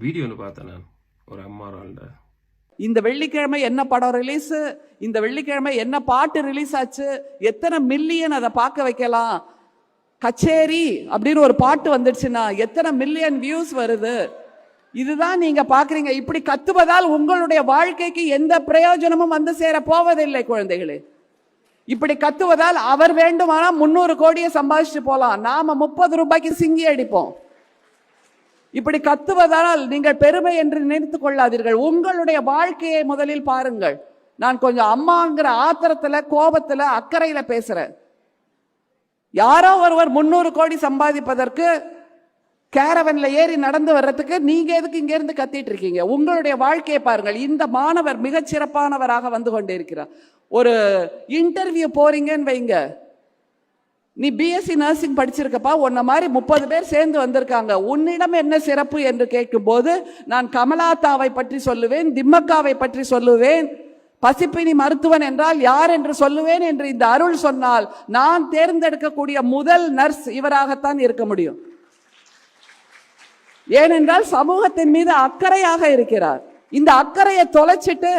Video ஒன்று பார்த்தேன் நான் ஒரு அம்மாவாண்ட. இந்த வெள்ளிக்கிழமை என்ன படம் ரிலீஸ், இந்த வெள்ளிக்கிழமை என்ன பாட்டு ரிலீஸ் ஆச்சு, எத்தனை மில்லியன் அதை பார்க்க வைக்கலாம். கச்சேரி அப்படின்னு ஒரு பாட்டு வந்துடுச்சுன்னா எத்தனை மில்லியன் வியூஸ் வருது. இதுதான் நீங்க பாக்குறீங்க. இப்படி கத்துவதால் உங்களுடைய வாழ்க்கைக்கு எந்த பிரயோஜனமும் வந்து சேர போவதில்லை குழந்தைகளே. இப்படி கத்துவதால் அவர் வேண்டுமானா 300 கோடியை சம்பாதிச்சுட்டு போலாம், நாம 30 ரூபாய்க்கு சிங்கி அடிப்போம். இப்படி கத்துவதால் நீங்கள் பெருமை என்று நினைத்துக் கொள்ளாதீர்கள். உங்களுடைய வாழ்க்கையை முதலில் பாருங்கள். நான் கொஞ்சம் அம்மாங்கிற ஆத்திரத்துல, கோபத்துல, அக்கறையில பேசுறேன். யாரோ ஒருவர் 300 கோடி சம்பாதிப்பதற்கு கேரவன்ல ஏறி நடந்து வர்றதுக்கு நீங்க எதுக்கு இங்க இருந்து கத்திட்டு இருக்கீங்க? உங்களுடைய வாழ்க்கையை பாருங்கள். இந்த மாணவர் மிகச் சிறப்பானவராக வந்து கொண்டிருக்கிறார். ஒரு இன்டர்வியூ போறீங்கன்னு வைங்க, நீ பிஎஸ்சி நர்சிங் படிச்சிருக்கப்பா, உன்ன மாதிரி 30 பேர் சேர்ந்து வந்திருக்காங்க, உன்னிடம் என்ன சிறப்பு என்று கேட்கும் போது நான் கமலாத்தாவை பற்றி சொல்லுவேன், திம்மக்காவை பற்றி சொல்லுவேன், பசிப்பினி மருத்துவன் என்றால் யார் என்று சொல்லுவேன் என்று இந்த அருள் சொன்னால் நான் தேர்ந்தெடுக்கக்கூடிய முதல் நர்ஸ் இவராகத்தான் இருக்க முடியும். ஏனென்றால் சமூகத்தின் மீது அக்கறையாக இருக்கிறார். இந்த அக்கறையை தொலைச்சிட்டு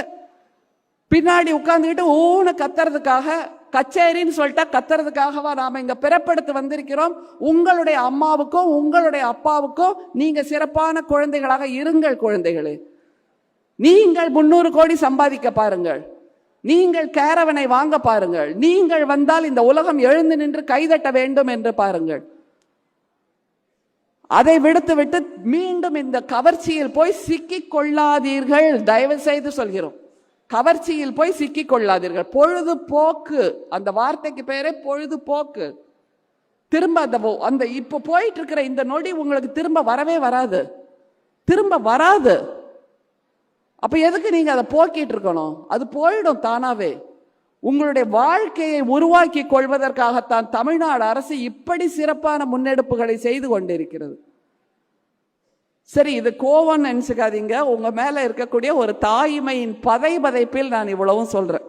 பின்னாடி உட்கார்ந்துக்கிட்டு ஊன்னு கத்துறதுக்காக, கச்சேரின்னு சொல்லிட்டா கத்துறதுக்காகவா நாம இங்க பிறப்பெடுத்து வந்திருக்கிறோம்? உங்களுடைய அம்மாவுக்கும் உங்களுடைய அப்பாவுக்கும் நீங்க சிறப்பான குழந்தைகளாக இருங்கள். குழந்தைகளே, நீங்கள் 300 கோடி சம்பாதிக்க பாருங்கள், நீங்கள் கேரவனை வாங்க பாருங்கள், நீங்கள் வந்தால் இந்த உலகம் எழுந்து நின்று கைதட்ட வேண்டும் என்று பாருங்கள். அதை விடுத்துவிட்டு மீண்டும் இந்த கவர்ச்சியில் போய் சிக்கிக் கொள்ளாதீர்கள். தயவு செய்து சொல்கிறோம், கவர்ச்சியில் போய் சிக்கிக் கொள்ளாதீர்கள். பொழுதுபோக்கு, அந்த வார்த்தைக்கு பேரே பொழுதுபோக்கு. திரும்ப அந்த இப்ப போயிட்டு இருக்கிற இந்த நொடி உங்களுக்கு திரும்ப வரவே வராது, திரும்ப வராது. அப்ப எதுக்கு நீங்க அதை போக்கிட்டு இருக்கணும்? அது போயிடும் தானாவே. உங்களுடைய வாழ்க்கையை உருவாக்கி கொள்வதற்காகத்தான் தமிழ்நாடு அரசு இப்படி சிறப்பான முன்னெடுப்புகளை செய்து கொண்டிருக்கிறது. சரி, இது கோவம் நினைச்சுக்காதீங்க. உங்க மேல இருக்கக்கூடிய ஒரு தாய்மையின் பதைப்பில் நான் இவ்வளவும் சொல்றேன்.